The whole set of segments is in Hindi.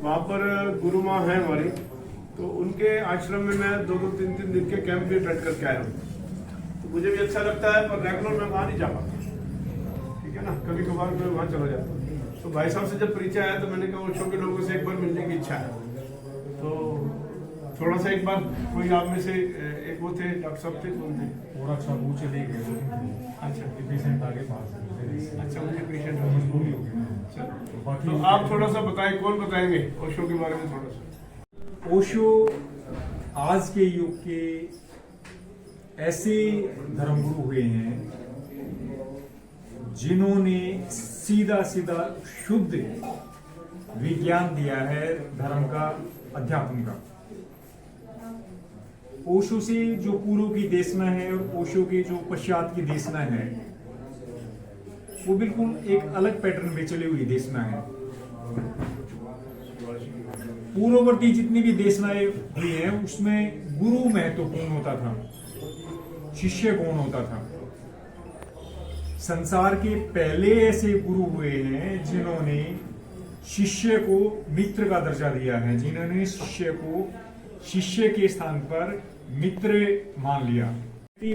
वहाँ पर गुरु माँ हैं हमारी, तो उनके आश्रम में मैं 2-3 दिन के कैंप भी अटेंड करके आया हूँ। तो मुझे भी अच्छा लगता है, पर रेगुलर मैं वहाँ नहीं जा पाता, ठीक है ना, कभी कभार मैं वहाँ चला जाता हूँ। तो भाई साहब से जब परिचय आया तो मैंने कहा ओशो के लोगों से एक बार मिलने की इच्छा है। तो थोड़ा सा एक बार कोई आप में से एक वो थे, डॉक्टर साहब थे, कौन थे? और सब ऊँचे ले गए। अच्छा, पेशेंट आगे पास अच्छा, मुझे पेशेंट मजबूरी हो गई। चलो, तो आप थोड़ा सा बताएं, कौन बताएंगे ओशो के बारे में थोड़ा सा? ओशो आज के युग के ऐसे धर्मगुरु हुए हैं जिन्होंने सीधा सीधा शुद्ध विज्ञान दिया है धर्म का, अध्यात्म का। ओशो से जो पूर्व की देशना है और ओशो के जो पश्चात की देशना है वो बिल्कुल एक अलग पैटर्न में चली हुई देशना है। पूर्ववर्ती जितनी भी देशनाएं हुई हैं उसमें गुरु महत्वपूर्ण होता था, शिष्य कौन होता था। संसार के पहले ऐसे गुरु हुए हैं जिन्होंने शिष्य को मित्र का दर्जा दिया है, जिन्होंने शिष्य को शिष्य के स्थान पर मित्र मान लिया।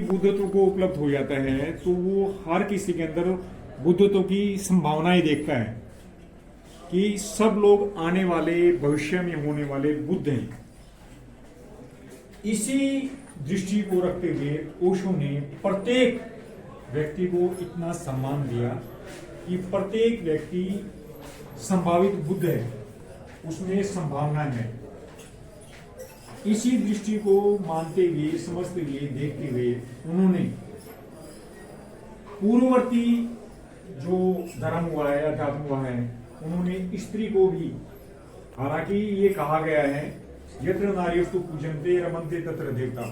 बुद्धत्व को उपलब्ध हो जाता है तो वो हर किसी के अंदर बुद्धत्व की संभावनाएं देखता है कि सब लोग आने वाले भविष्य में होने वाले बुद्ध हैं। इसी दृष्टि को रखते हुए ओशो ने प्रत्येक व्यक्ति को इतना सम्मान दिया कि प्रत्येक व्यक्ति संभावित बुद्ध है, उसमें संभावना है। इसी दृष्टि को मानते हुए, समझते हुए, देखते हुए उन्होंने पूर्ववर्ती जो धर्म हुआ है, अध्यात्म हुआ है, उन्होंने स्त्री को भी, हालांकि ये कहा गया है यत्र नार्यस्तु पूजन्ते रमन्ते तत्र देवता,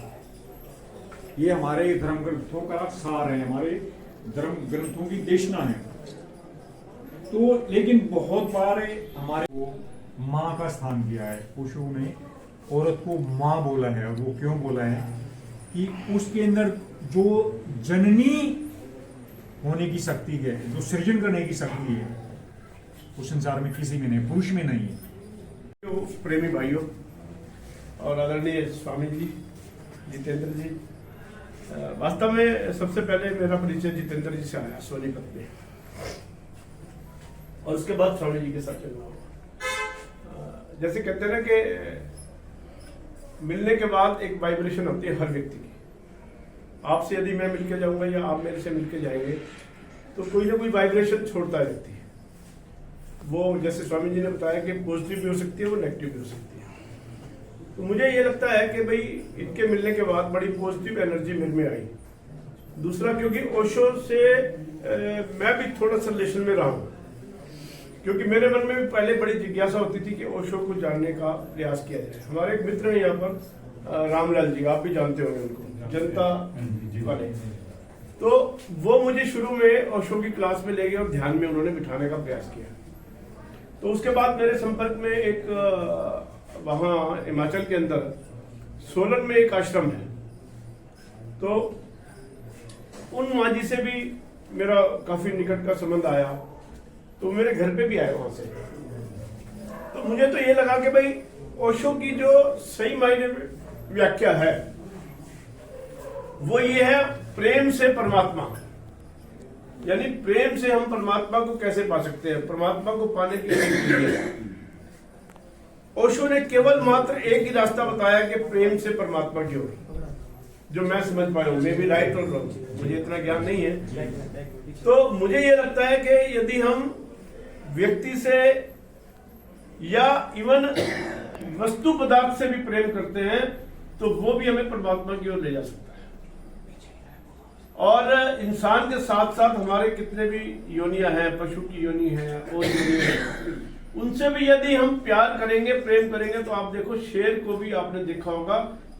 ये हमारे धर्म ग्रंथों का सार है, हमारे धर्म ग्रंथों की देशना है। तो लेकिन बहुत बार हमारे को माँ का स्थान दिया है। ओशो ने औरत को माँ बोला है, और वो क्यों बोला है कि उसके अंदर जो जननी होने की शक्ति है, जो सृजन करने की शक्ति है, वो संसार में किसी में नहीं, पुरुष में नहीं है। तो प्रेमी भाइयों और आदरणीय स्वामी जी, जितेंद्र जी, वास्तव में सबसे पहले मेरा परिचय जितेंद्र जी से आया सोनीपत में, और उसके बाद स्वामी जी के साथ चलना हुआ। जैसे कहते हैं ना कि मिलने के बाद एक वाइब्रेशन होती है हर व्यक्ति की। आपसे यदि मैं मिलके जाऊंगा या आप मेरे से मिलके जाएंगे तो कोई ना कोई वाइब्रेशन छोड़ता रहती है। वो जैसे स्वामी जी ने बताया कि पॉजिटिव भी हो सकती है, वो नेगेटिव भी हो सकती है। तो मुझे ये लगता है कि भाई इनके मिलने के बाद बड़ी पॉजिटिव एनर्जी मेरे में आई। दूसरा, क्योंकि ओशो से मैं भी थोड़ा सा रिलेशन में रहा हूं, क्योंकि मेरे मन में भी पहले बड़ी जिज्ञासा होती थी कि ओशो को जानने का प्रयास किया जाए। हमारे एक मित्र हैं यहाँ पर, रामलाल जी, आप भी जानते होंगे उनको, जनता वाले। तो वो मुझे शुरू में ओशो की क्लास में ले गए और ध्यान में उन्होंने बिठाने का प्रयास किया। तो उसके बाद मेरे संपर्क में एक वहाँ हिमाचल के अंदर सोलन में एक आश्रम है, तो उन माँ जी से भी मेरा काफी निकट का संबंध आया, तो मेरे घर पे भी आए वहां से। तो मुझे तो ये लगा कि भाई ओशो की जो सही मायने में व्याख्या है वो ये है, प्रेम से परमात्मा। यानी प्रेम से हम परमात्मा को कैसे पा सकते हैं, परमात्मा को पाने के लिए ओशो ने केवल मात्र एक ही रास्ता बताया कि प्रेम से परमात्मा की ओर, जो मैं समझ पाया हूं। मे भी राइट और रॉन्ग, मुझे इतना ज्ञान नहीं है। तो मुझे ये लगता है कि यदि हम व्यक्ति से या इवन वस्तु पदार्थ से भी प्रेम करते हैं तो वो भी हमें परमात्मा की ओर ले जा सकता है। और इंसान के साथ साथ हमारे कितने भी योनियां हैं, पशु की योनि है और योनि है, उनसे भी यदि हम प्यार करेंगे, प्रेम करेंगे, तो आप देखो शेर को भी आपने देखा होगा,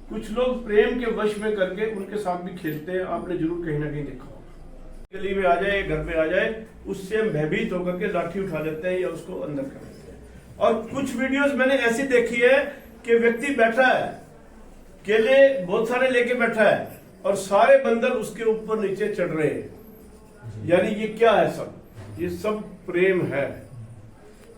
कुछ लोग प्रेम के वश में करके उनके साथ भी खेलते हैं, आपने जरूर कहीं ना कहीं देखा होगा। गली में आ जाए, घर पे आ जाए, उससे भयभीत होकर के लाठी उठा लेते हैं या उसको अंदर कर देते हैं। और कुछ वीडियोस मैंने ऐसी देखी है कि व्यक्ति बैठा है, केले बहुत सारे लेके बैठा है और सारे बंदर उसके ऊपर नीचे चढ़ रहे हैं। यानी ये क्या है? सब ये सब प्रेम है।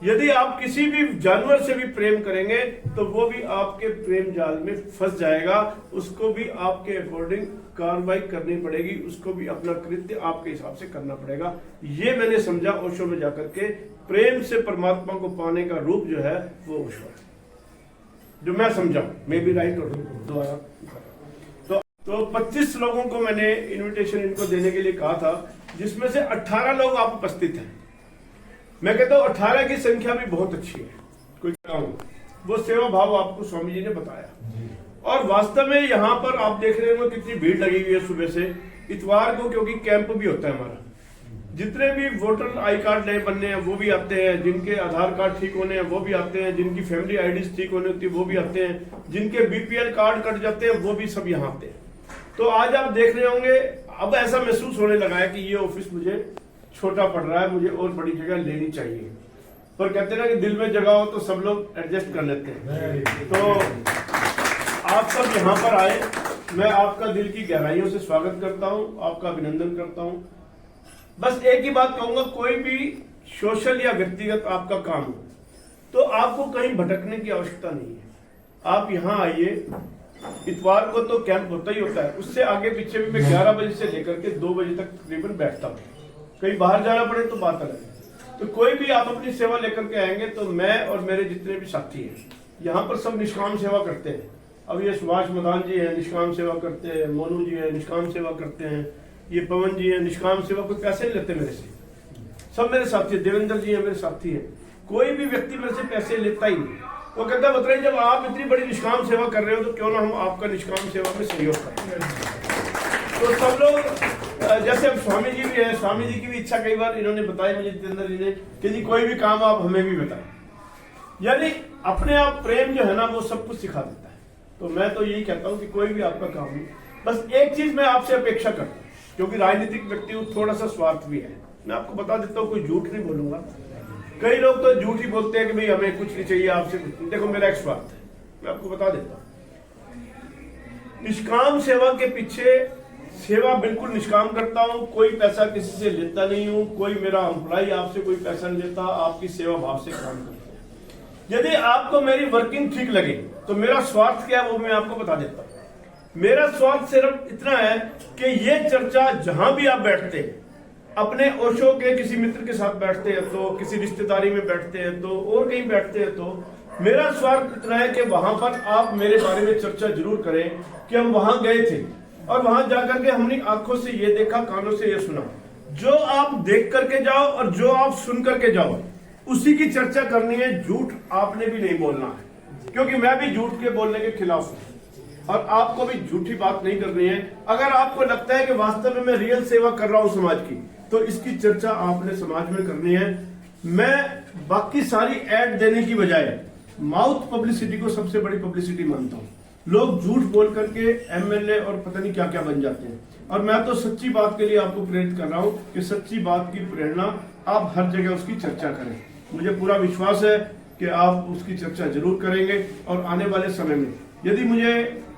यदि आप किसी भी जानवर से भी प्रेम करेंगे तो वो भी आपके प्रेम जाल में फंस जाएगा, उसको भी आपके अकॉर्डिंग कार्रवाई करनी पड़ेगी, उसको भी अपना कृत्य आपके हिसाब से करना पड़ेगा। ये मैंने समझा ओशो में जाकर के, प्रेम से परमात्मा को पाने का रूप जो है वो ओशो है, जो मैं समझा, मे बी राइट और दोबारा। तो 25 लोगों को मैंने इनविटेशन इनको देने के लिए कहा था, जिसमें से 18 लोग आप उपस्थित हैं। मैं कहता हूं 18 की संख्या भी बहुत अच्छी है। कोई वो सेवा भाव आपको स्वामी जी ने बताया, और वास्तव में यहाँ पर आप देख रहे हो कितनी भीड़ लगी हुई है सुबह से। इतवार को क्योंकि कैंप भी होता है हमारा, जितने भी वोटर आई कार्ड नए बनने हैं वो भी आते हैं, जिनके आधार कार्ड ठीक होने हैं वो भी आते हैं, जिनकी फैमिली आईडीज ठीक होनी होती है वो भी आते हैं, जिनके बीपीएल कार्ड कट जाते हैं वो भी सब यहाँ आते हैं। तो आज आप देख रहे होंगे, अब ऐसा महसूस होने लगा है कि ये ऑफिस मुझे छोटा पड़ रहा है, मुझे और बड़ी जगह लेनी चाहिए। पर कहते हैं ना कि दिल में जगह हो तो सब लोग एडजस्ट कर लेते हैं। तो आप सब यहाँ पर आए, मैं आपका दिल की गहराइयों से स्वागत करता हूँ, आपका अभिनंदन करता हूँ। बस एक ही बात कहूंगा, कोई भी सोशल या व्यक्तिगत आपका काम हो तो आपको कहीं भटकने की आवश्यकता नहीं है। आप यहाँ आइए, इतवार को तो कैंप होता ही होता है, उससे आगे पीछे भी मैं 11 बजे से लेकर के 2 बजे तक तकरीबन बैठता हूँ। कहीं बाहर जाना पड़े तो बात अलग है। तो कोई भी आप अपनी सेवा लेकर के आएंगे तो मैं और मेरे जितने भी साथी हैं यहाँ पर सब निष्काम सेवा करते हैं। अब ये सुभाष मदान जी हैं, निष्काम सेवा करते हैं, मोनू जी हैं, निष्काम सेवा करते हैं, ये पवन जी हैं, निष्काम सेवा, कोई पैसे नहीं लेते मेरे से, सब मेरे साथी है। देवेंद्र जी हैं मेरे साथी हैं, कोई भी व्यक्ति मेरे से पैसे लेता ही नहीं। वो कहता है बताइए जब आप इतनी बड़ी निष्काम सेवा कर रहे हो तो क्यों ना हम आपका निष्काम सेवा में सहयोग करें। तो सब लोग, जैसे अब स्वामी जी भी है, स्वामी जी की भी इच्छा कई बार इन्होंने बताई मुझे, जितेंद्र जी ने, कि जी कोई भी काम आप हमें भी बताएं। यानी अपने आप प्रेम जो है ना वो सब कुछ सिखा देता है। तो मैं तो यही कहता हूँ कि कोई भी आपका काम नहीं, बस एक चीज मैं आपसे अपेक्षा करता हूँ, क्योंकि राजनीतिक व्यक्ति को थोड़ा सा स्वार्थ भी है। मैं आपको बता देता हूँ, कोई झूठ नहीं बोलूंगा। कई लोग तो झूठ ही बोलते हैं कि भाई हमें कुछ नहीं चाहिए आपसे। देखो मेरा एक स्वार्थ है, मैं आपको बता देता हूँ। निष्काम सेवा के पीछे सेवा बिल्कुल निष्काम करता हूँ, कोई पैसा किसी से लेता नहीं हूँ, कोई मेरा एम्प्लॉय आपसे कोई पैसा नहीं लेता, आपकी सेवा भाव से काम करता है। यदि आपको मेरी वर्किंग ठीक लगे तो मेरा स्वार्थ क्या है वो मैं आपको बता देता हूँ। मेरा स्वार्थ सिर्फ इतना है कि ये चर्चा जहां भी आप बैठते हैं, अपने ओशो के किसी मित्र के साथ बैठते हैं तो, किसी रिश्तेदारी में बैठते हैं तो, और कहीं बैठते हैं तो, मेरा स्वार्थ इतना है कि वहां पर आप मेरे बारे में चर्चा जरूर करें कि हम वहां गए थे और वहां जाकर के हमने आंखों से ये देखा, कानों से ये सुना। जो आप देख करके जाओ और जो आप सुन करके जाओ उसी की चर्चा करनी है। झूठ आपने भी नहीं बोलना है, क्योंकि मैं भी झूठ के बोलने के खिलाफ हूं और आपको भी झूठी बात नहीं करनी है। अगर आपको लगता है कि वास्तव में मैं रियल सेवा कर रहा हूं समाज की, तो इसकी चर्चा आपने समाज में करनी है। मैं बाकी सारी ऐड देने की बजाय माउथ पब्लिसिटी को सबसे बड़ी पब्लिसिटी मानता हूं। लोग झूठ बोल करके एमएलए और पता नहीं क्या क्या बन जाते हैं, और मैं तो सच्ची बात के लिए आपको प्रेरित कर रहा हूं कि सच्ची बात की प्रेरणा आप हर जगह उसकी चर्चा करें। मुझे पूरा विश्वास है कि आप उसकी चर्चा जरूर करेंगे, और आने वाले समय में यदि मुझे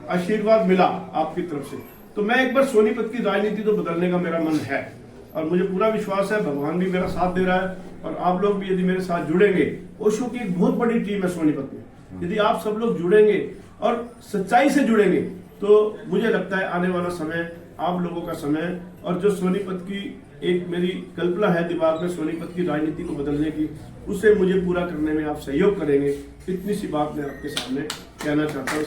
आशीर्वाद मिला आपकी तरफ से तो मैं एक बार सोनीपत की राजनीति तो बदलने का मेरा मन है, और मुझे पूरा विश्वास है भगवान भी मेरा साथ दे रहा है, और आप लोग भी यदि मेरे साथ जुड़ेंगे। ओशो की एक बहुत बड़ी टीम है सोनीपत में, यदि आप सब लोग जुड़ेंगे और सच्चाई से जुड़ेंगे तो मुझे लगता है आने वाला समय आप लोगों का समय, और जो सोनीपत की एक मेरी कल्पना है दिमाग में सोनीपत की राजनीति को बदलने की, उसे मुझे पूरा करने में आप सहयोग करेंगे। इतनी सी बात मैं आपके सामने कहना चाहता हूँ।